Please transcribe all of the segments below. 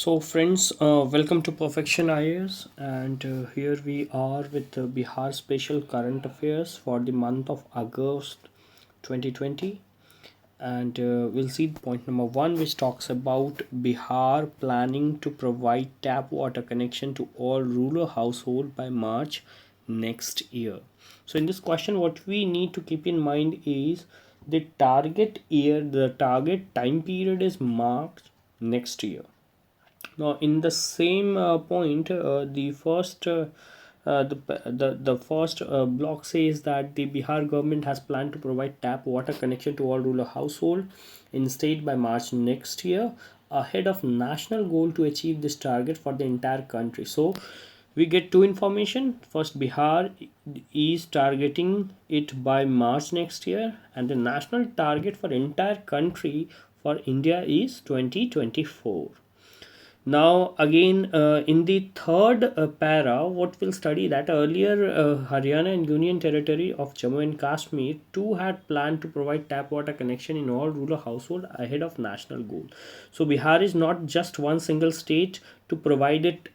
So friends, welcome to Perfection IAS, and here we are with the Bihar Special Current Affairs for the month of August 2020. And we'll see point number one, which talks about Bihar planning to provide tap water connection to all rural household by March next year. So in this question, what we need to keep in mind is the target time period is March next year. Now, in the same point, the first block says that the Bihar government has planned to provide tap water connection to all rural household in state by March next year, ahead of national goal to achieve this target for the entire country. So, we get two information. First, Bihar is targeting it by March next year, and the national target for entire country for India is 2024. Now again, in the third para, what we'll study that earlier Haryana and Union Territory of Jammu and Kashmir too had planned to provide tap water connection in all rural household ahead of national goal. So Bihar is not just one single state to provide it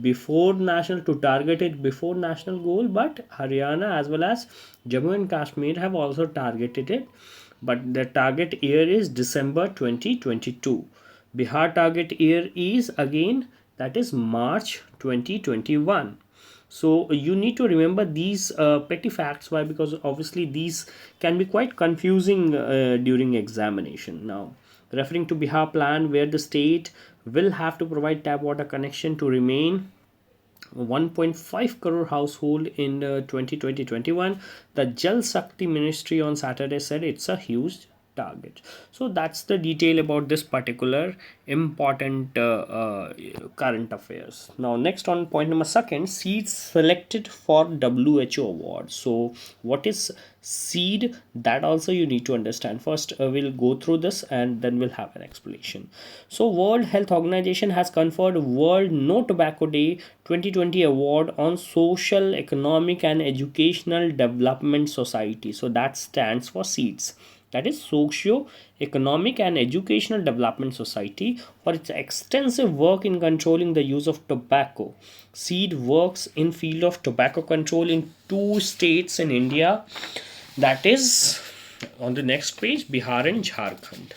before national, to target it before national goal, but Haryana as well as Jammu and Kashmir have also targeted it, but the target year is December 2022. Bihar target year is again, that is March 2021. So you need to remember these petty facts. Why? Because obviously these can be quite confusing during examination. Now, referring to Bihar plan, where the state will have to provide tap water connection to remain 1.5 crore household in 2020-21, the Jal Shakti Ministry on Saturday said it's a huge target. So that's the detail about this particular important current affairs. Now next, on point number second, seeds selected for WHO award. So what is seed, that also you need to understand. First we'll go through this and then we'll have an explanation. So World Health Organization has conferred World No Tobacco Day 2020 award on Social, Economic and Educational Development Society. So that stands for SEEDS, that is Socio-Economic and Educational Development Society, for its extensive work in controlling the use of tobacco. SEED works in field of tobacco control in two states in India, that is on the next page, Bihar and Jharkhand.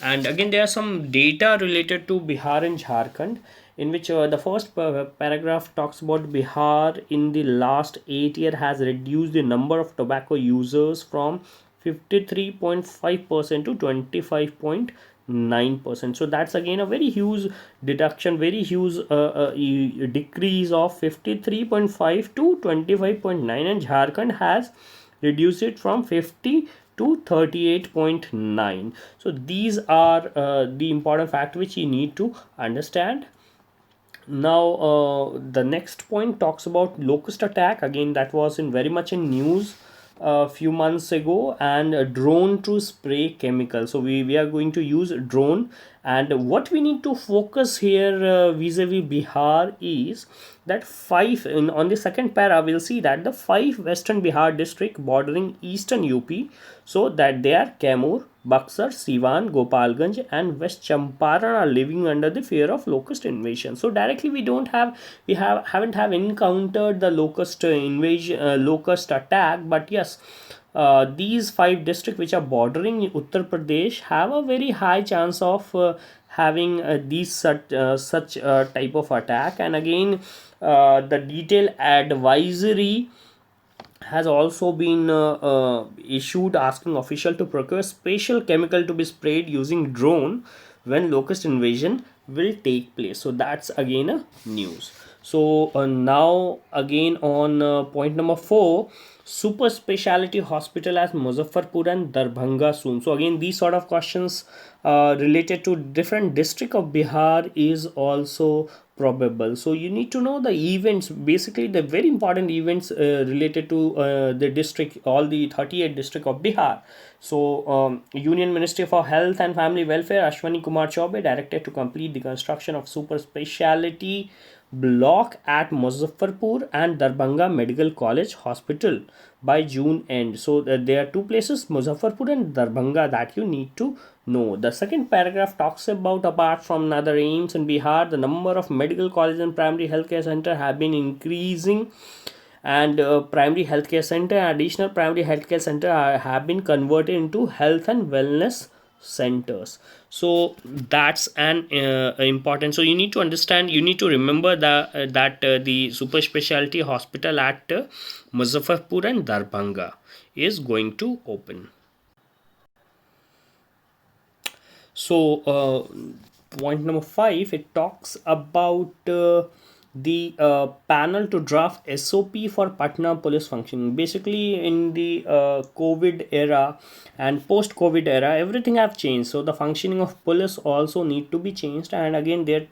And again, there are some data related to Bihar and Jharkhand, in which the first paragraph talks about Bihar in the last 8 years has reduced the number of tobacco users from 53.5% to 25.9%. So that's again a very huge deduction, very huge decrease of 53.5 to 25.9, and Jharkhand has reduced it from 50 to 38.9. So these are the important fact which you need to understand. Now the next point talks about locust attack. Again, that was in very much in news a few months ago, and a drone to spray chemical. So we are going to use drone, and what we need to focus here vis-a-vis Bihar is that on the second para we'll see that the 5 western Bihar district bordering eastern UP, so that they are Kaimur, Buxar, Siwan, Gopalganj and West Champaran are living under the fear of locust invasion. So directly we haven't encountered the locust invasion, locust attack, but yes, these 5 districts which are bordering Uttar Pradesh have a very high chance of having these such type of attack. And again, the detailed advisory has also been issued, asking official to procure special chemical to be sprayed using drone when locust invasion will take place. So that's again a news. So now again on point number 4, super speciality hospital at Muzaffarpur and Darbhanga soon. So again, these sort of questions related to different district of Bihar is also probable. So you need to know the events, basically the very important events related to the district, all the 38 district of Bihar. So Union Ministry for Health and Family Welfare, Ashwani Kumar Chaubey, directed to complete the construction of super speciality block at Muzaffarpur and Darbhanga Medical College Hospital by June end. So there are two places, Muzaffarpur and Darbhanga, that you need to No, the second paragraph talks about apart from other aims in Bihar, the number of medical colleges and primary healthcare center have been increasing, and primary healthcare center, additional primary healthcare center have been converted into health and wellness centers. So that's an important. So you need to understand. You need to remember that the super specialty hospital at Muzaffarpur and Darbhanga is going to open. So, point number five, it talks about the panel to draft SOP for Patna police functioning. Basically, in the COVID era and post-COVID era, everything have changed. So the functioning of police also need to be changed, and again there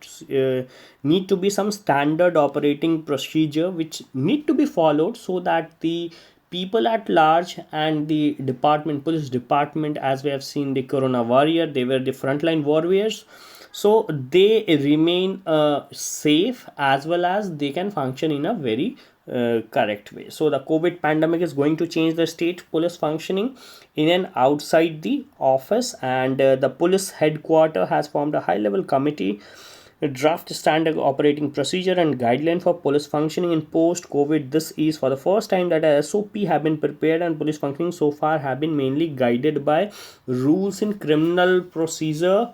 need to be some standard operating procedure which need to be followed, so that the people at large and the department, police department, as we have seen the corona warrior, they were the frontline warriors, so they remain safe, as well as they can function in a very correct way. So the COVID pandemic is going to change the state police functioning in and outside the office, and the police headquarter has formed a high level committee, draft standard operating procedure and guideline for police functioning in post-COVID. This is for the first time that a SOP have been prepared, and police functioning so far have been mainly guided by rules in criminal procedure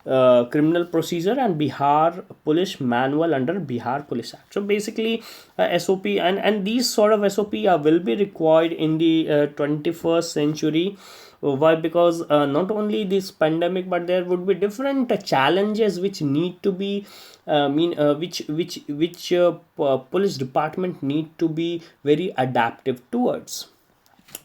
and Bihar Police Manual under Bihar Police Act. So basically, SOP and these sort of SOP will be required in the 21st century. Why? Because not only this pandemic, but there would be different challenges which need to be police department need to be very adaptive towards.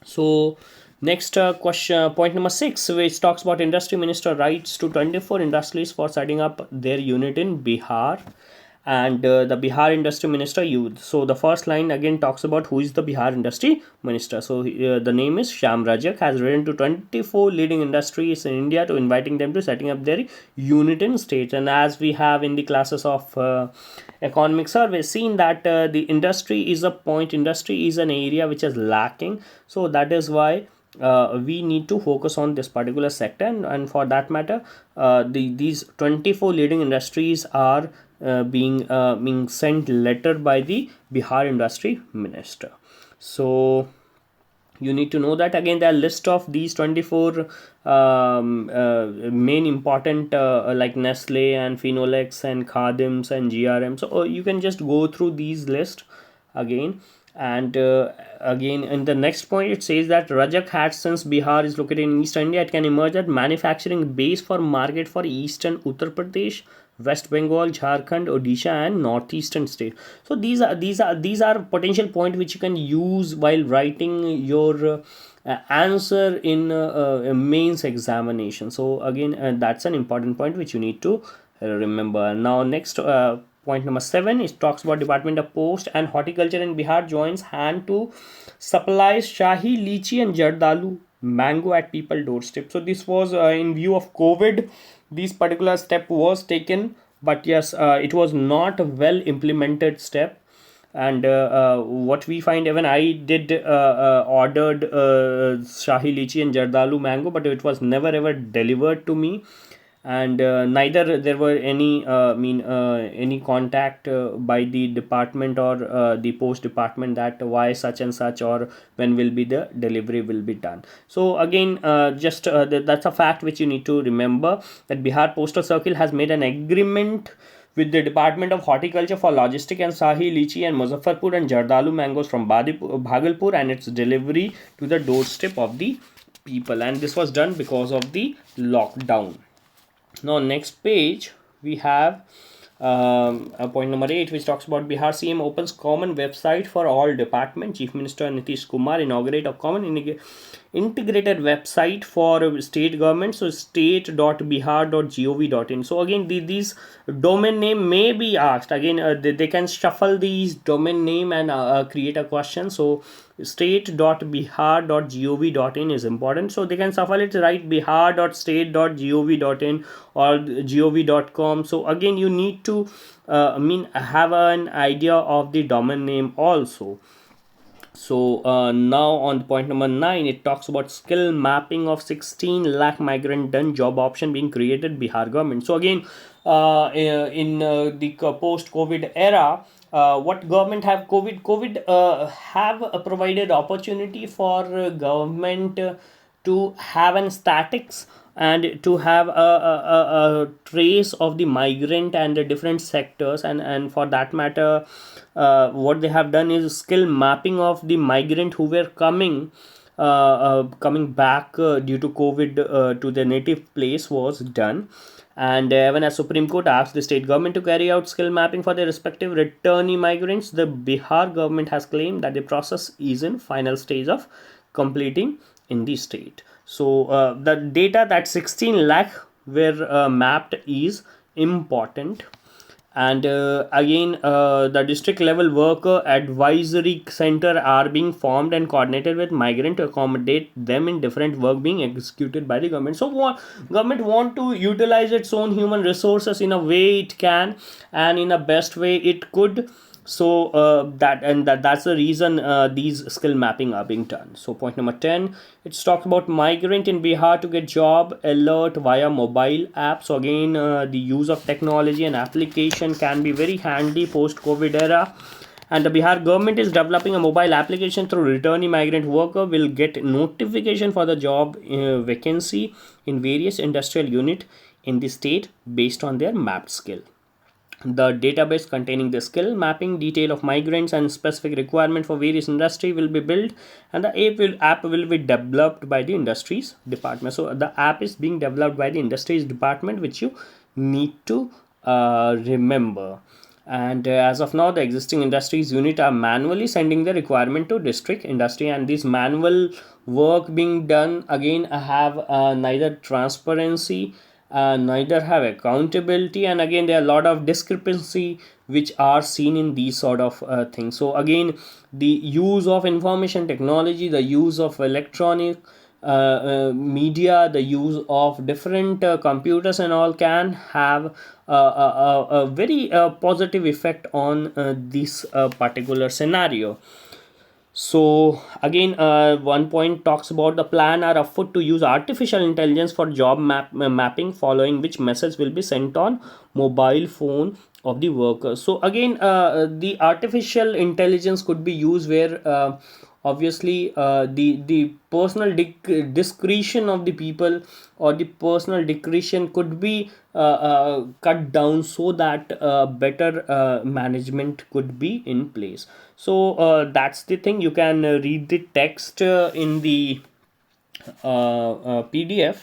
So next question, point number six, which talks about industry minister writes to 24 industries for setting up their unit in Bihar, and the Bihar industry minister youth. So the first line again talks about who is the Bihar industry minister. So the name is Sham Rajak, has written to 24 leading industries in India to inviting them to setting up their unit in state. And as we have in the classes of economic survey seen that the industry is a point, industry is an area which is lacking. So that is why we need to focus on this particular sector, and for that matter these 24 leading industries are being sent letter by the Bihar industry minister. So you need to know that again the list of these 24 main important like Nestle and Phenolics and Khadims and GRM. So you can just go through these list again. And again in the next point it says that Rajak had, since Bihar is located in East India, it can emerge as manufacturing base for market for eastern Uttar Pradesh, West Bengal, Jharkhand, Odisha, and northeastern state. So these are potential point which you can use while writing your answer in mains examination. So again that's an important point which you need to remember. Now next point number 7, it talks about Department of Post and Horticulture in Bihar joins hand to supply Shahi Lychee and Jardalu mango at people doorstep. So this was in view of COVID. This particular step was taken, but yes, it was not a well implemented step. And what we find, even I did ordered Shahi Lychee and Jardalu mango, but it was never ever delivered to me, and neither there were any contact by the department or the post department that why such and such or when will be the delivery will be done. So again just that's a fact which you need to remember, that Bihar Postal Circle has made an agreement with the Department of Horticulture for logistic and Shahi Lychee and Muzaffarpur and Jardalu mangoes from Bhagalpur and its delivery to the doorstep of the people, and this was done because of the lockdown. Now next page we have point number 8, which talks about Bihar CM opens common website for all department. Chief Minister Nitish Kumar inaugurate a common integrated website for state government. So state.bihar.gov.in. So again these domain name may be asked again, they can shuffle these domain name and create a question. So state.bihar.gov.in is important, so they can shuffle it, right? bihar.state.gov.in or gov.com. So again you need to have an idea of the domain name also. So now on point number 9, it talks about skill mapping of 16 lakh migrant done job option being created Bihar government. So again, in the post COVID era, what government have COVID have provided opportunity for government to have an statics and to have a trace of the migrant and the different sectors, and for that matter, what they have done is skill mapping of the migrant who were coming back due to COVID to their native place was done. And when a Supreme Court asked the state government to carry out skill mapping for their respective returnee migrants, the Bihar government has claimed that the process is in final stage of completing in the state. So the data that 16 lakh were mapped is important. And again, the district level worker advisory center are being formed and coordinated with migrant to accommodate them in different work being executed by the government. So what government want to utilize its own human resources in a way it can, and in a best way it could. So that's the reason these skill mapping are being done. So point number 10, it's talked about migrant in Bihar to get job alert via mobile app. So again, the use of technology and application can be very handy post COVID era, and the Bihar government is developing a mobile application through returnee migrant worker will get notification for the job vacancy in various industrial unit in the state based on their mapped skill. The database containing the skill mapping detail of migrants and specific requirement for various industry will be built, and the app will be developed by the industries department. So the app is being developed by the industries department, which you need to remember. And as of now, the existing industries unit are manually sending the requirement to district industry, and this manual work being done again have neither transparency, neither have accountability, and again there are a lot of discrepancy which are seen in these sort of things. So again, the use of information technology, the use of electronic media, the use of different computers and all can have a very positive effect on this particular scenario. So again, one point talks about the plan are afoot to use artificial intelligence for job mapping, following which message will be sent on mobile phone of the worker. So again, the artificial intelligence could be used where obviously the personal discretion of the people, or the personal discretion could be cut down, so that better management could be in place. So that's the thing. You can read the text in the PDF,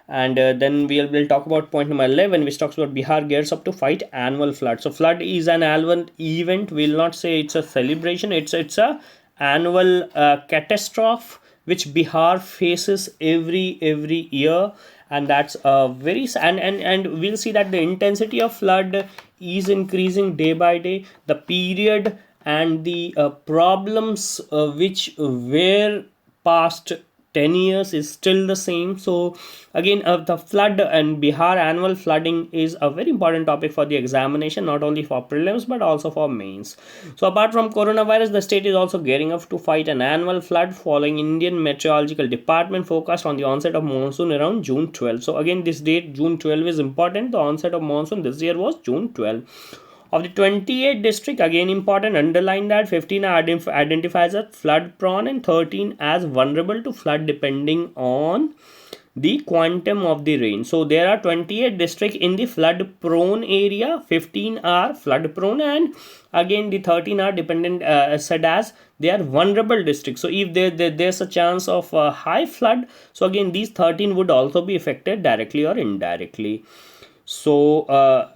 and then we'll talk about point number 11, which talks about Bihar gears up to fight annual flood. So flood is an annual event. We'll not say it's a celebration. It's a annual catastrophe which Bihar faces every year, and that's very and we'll see that the intensity of flood is increasing day by day. The period and the problems which were past 10 years is still the same. So again, the flood and Bihar annual flooding is a very important topic for the examination, not only for prelims but also for mains. So apart from coronavirus, the state is also gearing up to fight an annual flood following Indian Meteorological Department forecast on the onset of monsoon around June 12. So again, this date June 12 is important. The onset of monsoon this year was June 12. Of the 28 district, again important, underline that 15 are identified as flood prone and 13 as vulnerable to flood depending on the quantum of the rain. So there are 28 districts in the flood prone area, 15 are flood prone, and again the 13 are dependent said as they are vulnerable districts. So if there's a chance of high flood, so again these 13 would also be affected directly or indirectly. So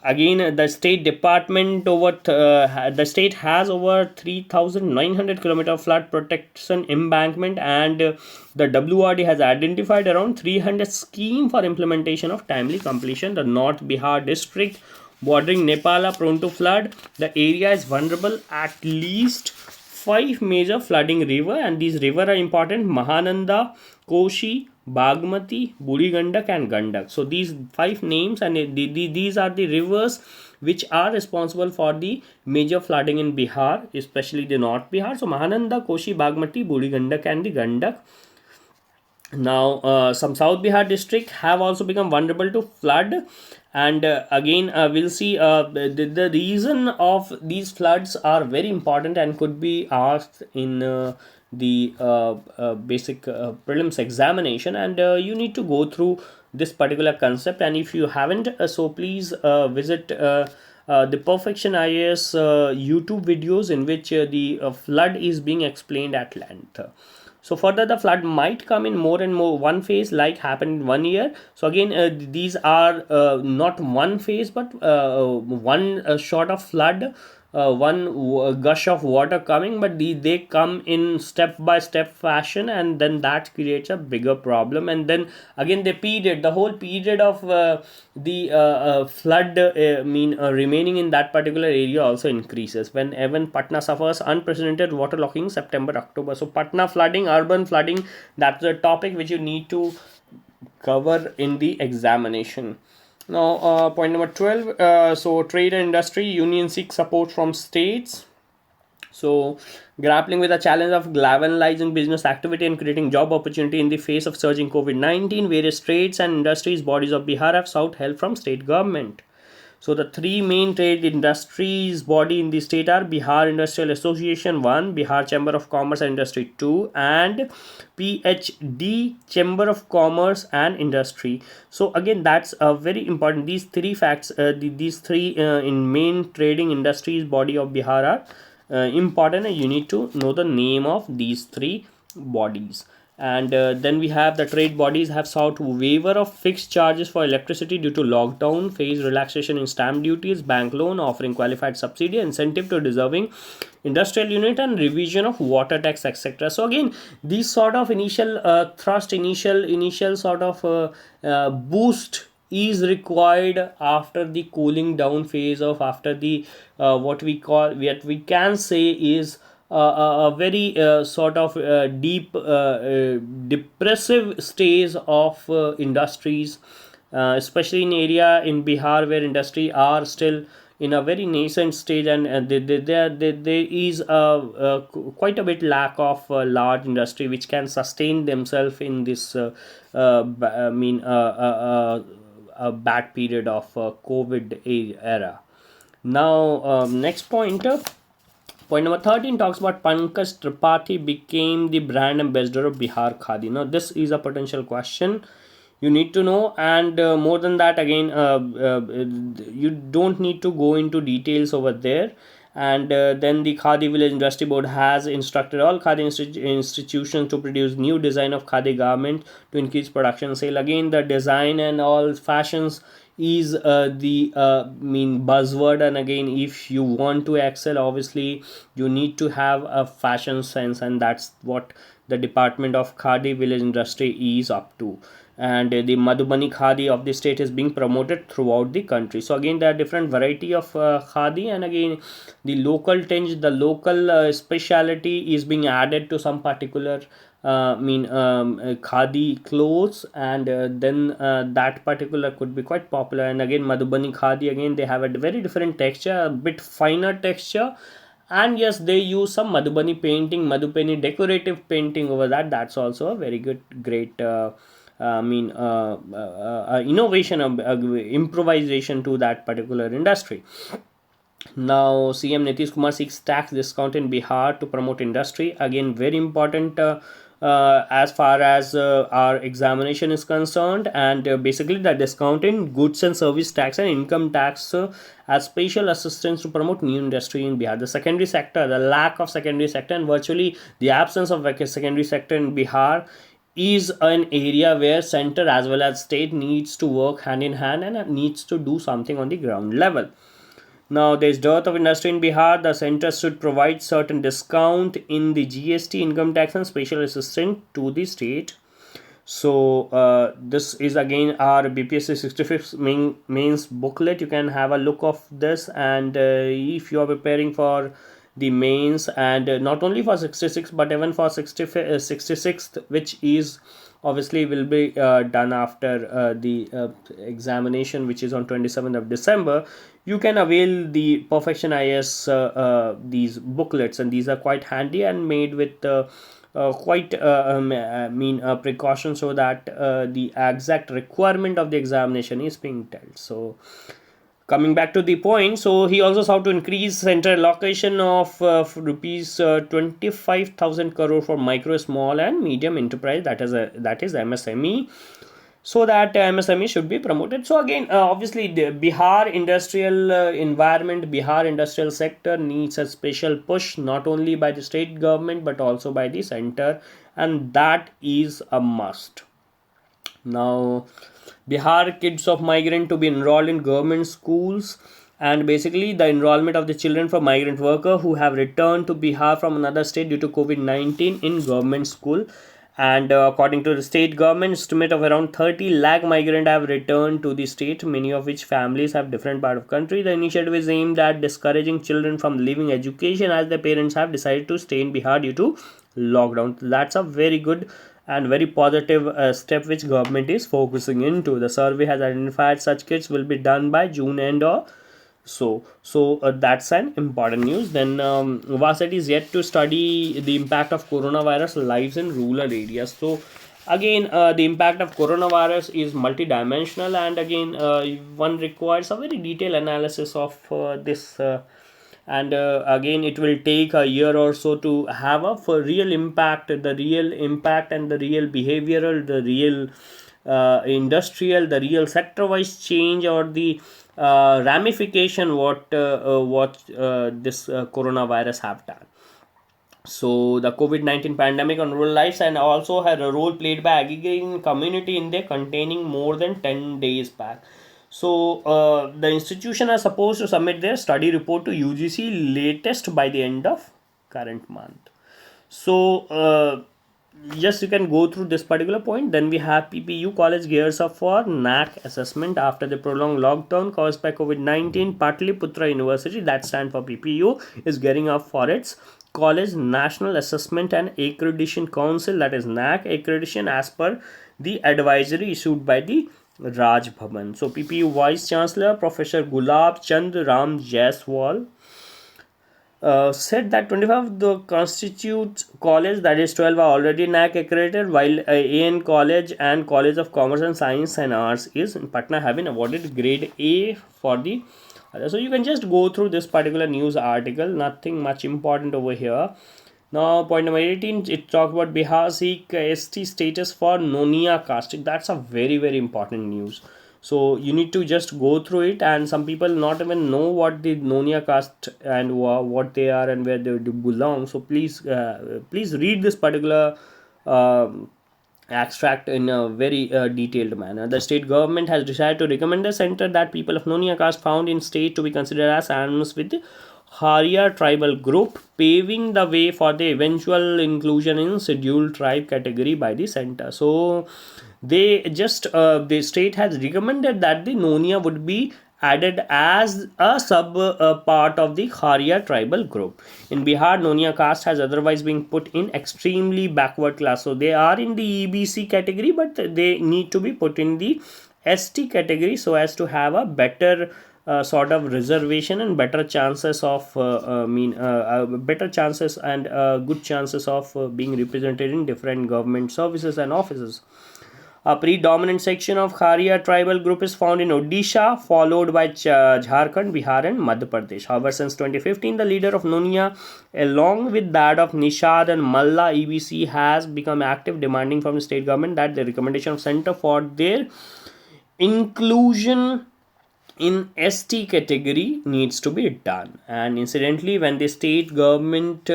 again, the state department the state has over 3,900 kilometer flood protection embankment, and the WRD has identified around 300 scheme for implementation of timely completion. The North Bihar district bordering Nepal are prone to flood. The area is vulnerable at least 5 major flooding river, and these river are important: Mahananda, Koshi, Bagmati, Buri Gandak, and Gandak. So these 5 names, and these are the rivers which are responsible for the major flooding in Bihar, especially the North Bihar. So Mahananda, Koshi, Bagmati, Buri Gandak, and the Gandak. Now, some South Bihar district have also become vulnerable to flood, and again, we'll see the reason of these floods are very important and could be asked in the basic prelims examination, and you need to go through this particular concept. And if you haven't, so please visit the Perfection IAS YouTube videos, in which the flood is being explained at length. So further, the flood might come in more and more one phase, like happened in 1 year. So again, these are not one phase, but one shot of flood, one gush of water coming, but they come in step by step fashion, and then that creates a bigger problem. And then again, the whole period of the flood remaining in that particular area also increases when even Patna suffers unprecedented waterlogging September October. So Patna flooding, urban flooding, that's the topic which you need to cover in the examination. Now, point number 12. So trade and industry union seek support from states. So, grappling with the challenge of galvanizing business activity and creating job opportunity in the face of surging COVID-19, various trades and industries bodies of Bihar have sought help from state government. So the 3 main trade industries body in the state are Bihar Industrial Association 1, Bihar Chamber of Commerce and Industry 2, and PhD Chamber of Commerce and Industry. So again, that's very important. These 3 facts, these 3 in main trading industries body of Bihar are important, and you need to know the name of these 3 bodies. And then we have the trade bodies have sought waiver of fixed charges for electricity due to lockdown, phase relaxation in stamp duties, bank loan offering qualified subsidy, incentive to deserving industrial unit, and revision of water tax, etc. So again, these sort of initial initial sort of boost is required after the cooling down phase of, after the what we can say is a very sort of deep depressive stage of industries, especially in area in Bihar where industry are still in a very nascent stage, and there is quite a bit lack of large industry which can sustain themselves in this a bad period of COVID era. Now, next point. Point number 13 talks about Pankaj Tripathi became the brand ambassador of Bihar Khadi. Now, this is a potential question you need to know, and more than that, again, you don't need to go into details over there. And then the Khadi Village Industry Board has instructed all Khadi institutions to produce new design of Khadi garment to increase production sale. Again, the design and all fashions is the buzzword, and again, if you want to excel, obviously you need to have a fashion sense, and that's what the department of Khadi Village Industry is up to. And the Madhubani Khadi of the state is being promoted throughout the country. So again, there are different variety of Khadi, and again, the local tinge, the local speciality is being added to some particular Khadi clothes, and then that particular could be quite popular. And again, Madhubani Khadi, again, they have a very different texture, a bit finer texture, and yes, they use some Madhubani painting, Madhubani decorative painting over that. That's also a very great innovation, improvisation to that particular industry. Now, CM Nitish Kumar seeks tax discount in Bihar to promote industry. Again, very important as far as our examination is concerned, and basically the discount in goods and service tax and income tax as special assistance to promote new industry in Bihar. The secondary sector, the lack of secondary sector, and virtually the absence of secondary sector in Bihar is an area where center as well as state needs to work hand in hand and needs to do something on the ground level. Now, there is dearth of industry in Bihar. The center should provide certain discount in the GST, income tax, and special assistance to the state. So, this is again our BPSC 65th mains booklet. You can have a look of this, and if you are preparing for the mains, and not only for 66 but even for 66th, which is obviously will be done after the examination, which is on 27th of December. You can avail the Perfection IS these booklets, and these are quite handy and made with quite precaution, so that the exact requirement of the examination is being told. So coming back to the point, so he also sought to increase central allocation of rupees 25,000 crore for micro, small and medium enterprise, that is MSME, so that MSME should be promoted. So again, obviously the Bihar industrial environment, Bihar industrial sector needs a special push, not only by the state government but also by the center, and that is a must. Now, Bihar kids of migrant to be enrolled in government schools, and basically the enrollment of the children for migrant worker who have returned to Bihar from another state due to COVID-19 in government school. And according to the state government estimate of around 30 lakh migrant have returned to the state, many of which families have different part of country. The initiative is aimed at discouraging children from leaving education, as their parents have decided to stay in Bihar due to lockdown. That's a very good and very positive step which government is focusing into. The survey has identified such kids will be done by June end or so. That's an important news. Then Varsity is yet to study the impact of coronavirus lives in rural areas. So again, the impact of coronavirus is multidimensional, and again, one requires a very detailed analysis of this and again, it will take a year or so to have a for real impact, the real impact and the real behavioral, the real industrial, the real sector wise change, or the ramification what this coronavirus have done. So the COVID-19 pandemic on rural lives, and also had a role played by aggregating community in there containing more than 10 days back. So the institution are supposed to submit their study report to UGC latest by the end of current month. So yes, you can go through this particular point. Then we have PPU college gears up for NAC assessment after the prolonged lockdown caused by COVID-19. Patliputra University, that stand for PPU, is gearing up for its college national assessment and accreditation council, that is NAC accreditation, as per the advisory issued by the Raj Bhavan. So PPU Vice Chancellor Professor Gulab Chand Ram Jaiswal said that 25 of the constitute college, that is 12, are already NAC accredited, while AN College and College of Commerce and Science and Arts is in Patna have been awarded grade A for the other. So you can just go through this particular news article, nothing much important over here. Now, point number 18, it talks about Bihar seek ST status for Nonia caste. That's a very, very important news. So you need to just go through it, and some people not even know what the Nonia caste and what they are and where they belong. So please read this particular extract in a very detailed manner. The state government has decided to recommend the center that people of Nonia caste found in state to be considered as synonymous with the Haria tribal group, paving the way for the eventual inclusion in scheduled tribe category by the center. So they just the state has recommended that the Nonia would be added as a sub part of the Haria tribal group. In Bihar, Nonia caste has otherwise been put in extremely backward class. So they are in the EBC category, but they need to be put in the ST category so as to have a better sort of reservation and better chances of better chances and good chances of being represented in different government services and offices. A predominant section of Kharia tribal group is found in Odisha, followed by Jharkhand, Bihar, and Madhya Pradesh. However, since 2015, the leader of Nonia, along with that of Nishad and Malla EBC, has become active, demanding from the state government that the recommendation of center for their inclusion in ST category needs to be done. And incidentally, when the state government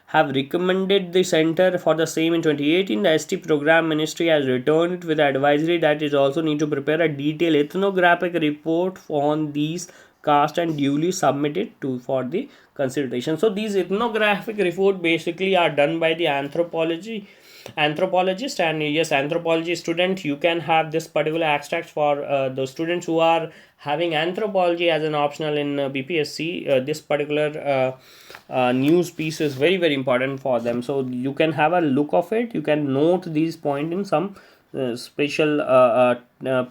have recommended the center for the same in 2018, the ST program ministry has returned it with advisory that it also need to prepare a detailed ethnographic report on these caste and duly submit it to for the consideration. So these ethnographic report basically are done by the anthropology anthropologist, and yes, anthropology student, you can have this particular extract for the students who are having anthropology as an optional in BPSC. This particular news piece is very very important for them, so you can have a look of it. You can note these points in some special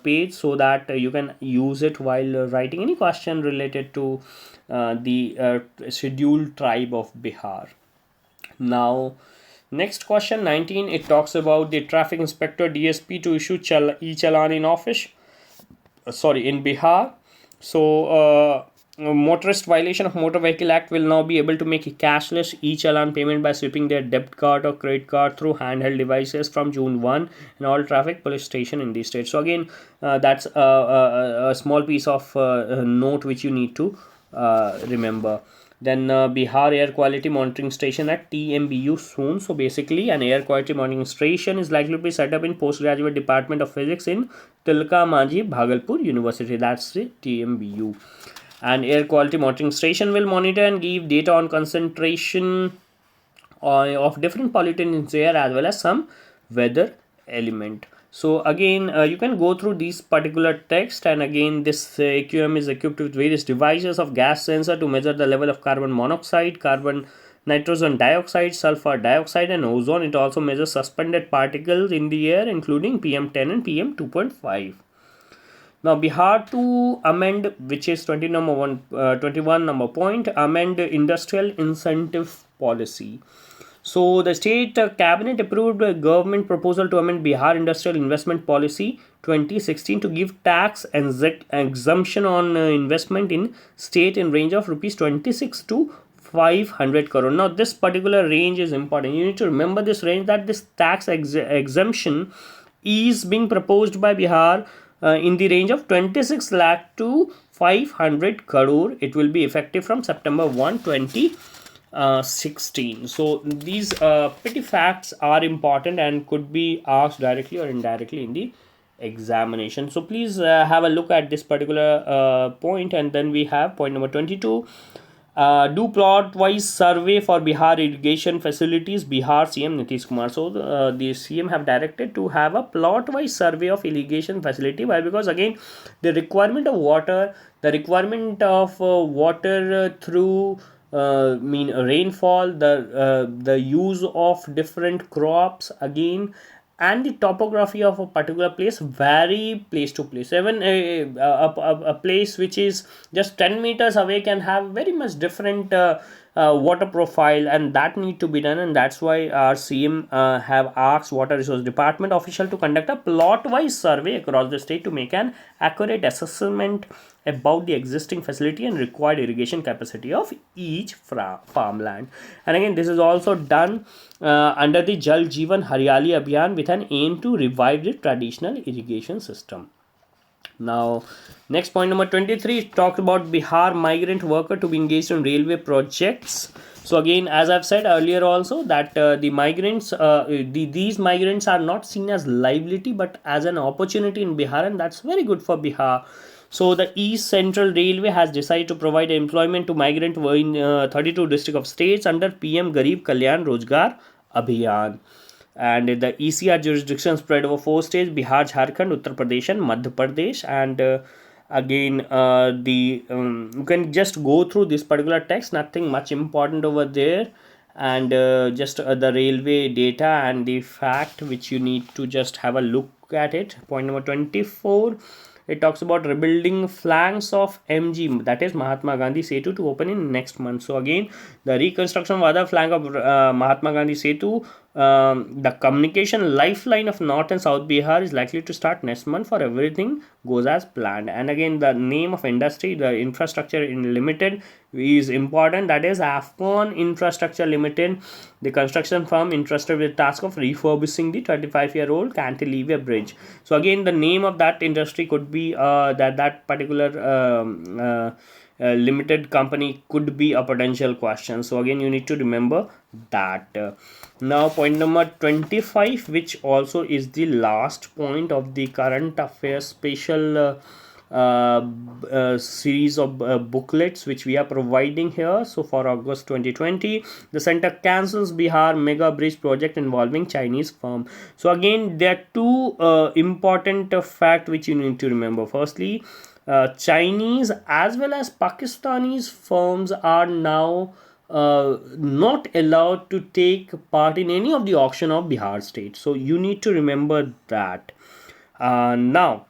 page, so that you can use it while writing any question related to the scheduled tribe of Bihar. Now, next question 19, it talks about the traffic inspector DSP to issue e-challan in office, sorry, in Bihar. So, motorist violation of Motor Vehicle Act will now be able to make a cashless e-challan payment by sweeping their debit card or credit card through handheld devices from June 1 in all traffic police station in the state. So again, that's a small piece of note which you need to remember. Then Bihar Air Quality Monitoring Station at TMBU soon. So basically, an air quality monitoring station is likely to be set up in Postgraduate Department of Physics in Tilka Manjhi, Bhagalpur University. That's the TMBU. An air quality monitoring station will monitor and give data on concentration of different pollutants in air, as well as some weather element. So again, you can go through these particular text, and again this AQM is equipped with various devices of gas sensor to measure the level of carbon monoxide, carbon nitrogen dioxide, sulfur dioxide, and ozone. It also measures suspended particles in the air, including PM10 and PM2.5. Now Bihar to amend, which is 21 number point, amend industrial incentive policy. So the state cabinet approved a government proposal to amend Bihar Industrial Investment Policy 2016 to give tax exemption on investment in state in range of rupees 26 to 500 crore. Now this particular range is important. You need to remember this range, that this tax exemption is being proposed by Bihar in the range of 26 lakh to 500 crore. It will be effective from September 1, 2016. So these petty facts are important and could be asked directly or indirectly in the examination. So please have a look at this particular point. And then we have point number 22. Do plot-wise survey for Bihar irrigation facilities, Bihar CM Nitish Kumar. So the CM have directed to have a plot-wise survey of irrigation facility. Why? Because again, the requirement of water, through rainfall, the use of different crops, again, and the topography of a particular place vary place to place. Even a place which is just 10 meters away can have very much different water profile, and that need to be done. And that's why our CM have asked Water Resource Department official to conduct a plot wise survey across the state to make an accurate assessment about the existing facility and required irrigation capacity of each farmland. And again, this is also done under the Jal Jeevan Haryali Abhiyan with an aim to revive the traditional irrigation system. Now, next point number 23 talks about Bihar migrant worker to be engaged in railway projects. So again, as I've said earlier also, that these migrants are not seen as liability but as an opportunity in Bihar, and that's very good for Bihar. So the East Central Railway has decided to provide employment to migrant in 32 district of states under PM Garib Kalyan Rozgar Abhiyan. And the ECR jurisdiction spread over 4 states: Bihar, Jharkhand, Uttar Pradesh, and Madhya Pradesh. And again, you can just go through this particular text, nothing much important over there, and just the railway data and the fact which you need to just have a look at it. Point number 24, it talks about rebuilding flanks of MG, that is Mahatma Gandhi Setu, to open in next month. So again, the reconstruction of other flank of Mahatma Gandhi Setu, the communication lifeline of North and South Bihar, is likely to start next month for everything goes as planned. And again, the name of industry, the infrastructure in limited, is important, that is Afcon Infrastructure Limited, the construction firm entrusted with the task of refurbishing the 35-year-old cantilever bridge. So again, the name of that industry could be that particular limited company could be a potential question. So again, you need to remember that. Now point number 25, which also is the last point of the current affairs special series of booklets which we are providing here. So for August 2020, the center cancels Bihar mega bridge project involving Chinese firm. So again, there are two important fact which you need to remember. Firstly, Chinese as well as Pakistanis firms are now not allowed to take part in any of the auction of Bihar state. So you need to remember that. Now,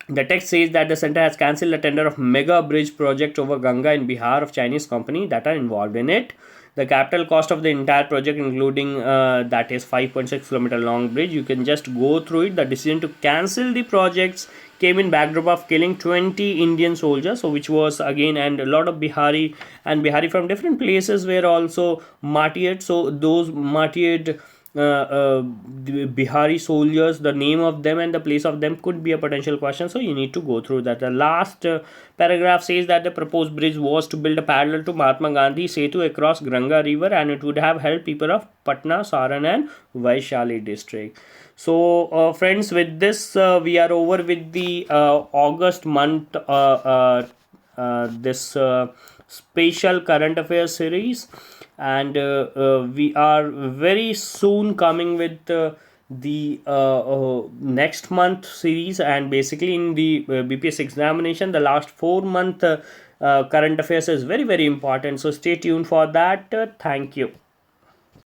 the text says that the center has cancelled a tender of mega bridge project over Ganga in Bihar of Chinese company that are involved in it. The capital cost of the entire project, including that is 5.6 kilometer long bridge, you can just go through it. The decision to cancel the projects came in backdrop of killing 20 Indian soldiers, so which was again, and a lot of Bihari from different places were also martyred. So those martyred the Bihari soldiers, the name of them and the place of them could be a potential question. So you need to go through that. The last paragraph says that the proposed bridge was to build a parallel to Mahatma Gandhi Setu across Ganga River, and it would have helped people of Patna, Saran, and Vaishali district. So, friends, with this, we are over with the August month. This special current affairs series, and we are very soon coming with the next month series, and basically in the BPS examination the last 4 month current affairs is very important, so stay tuned for that. Thank you.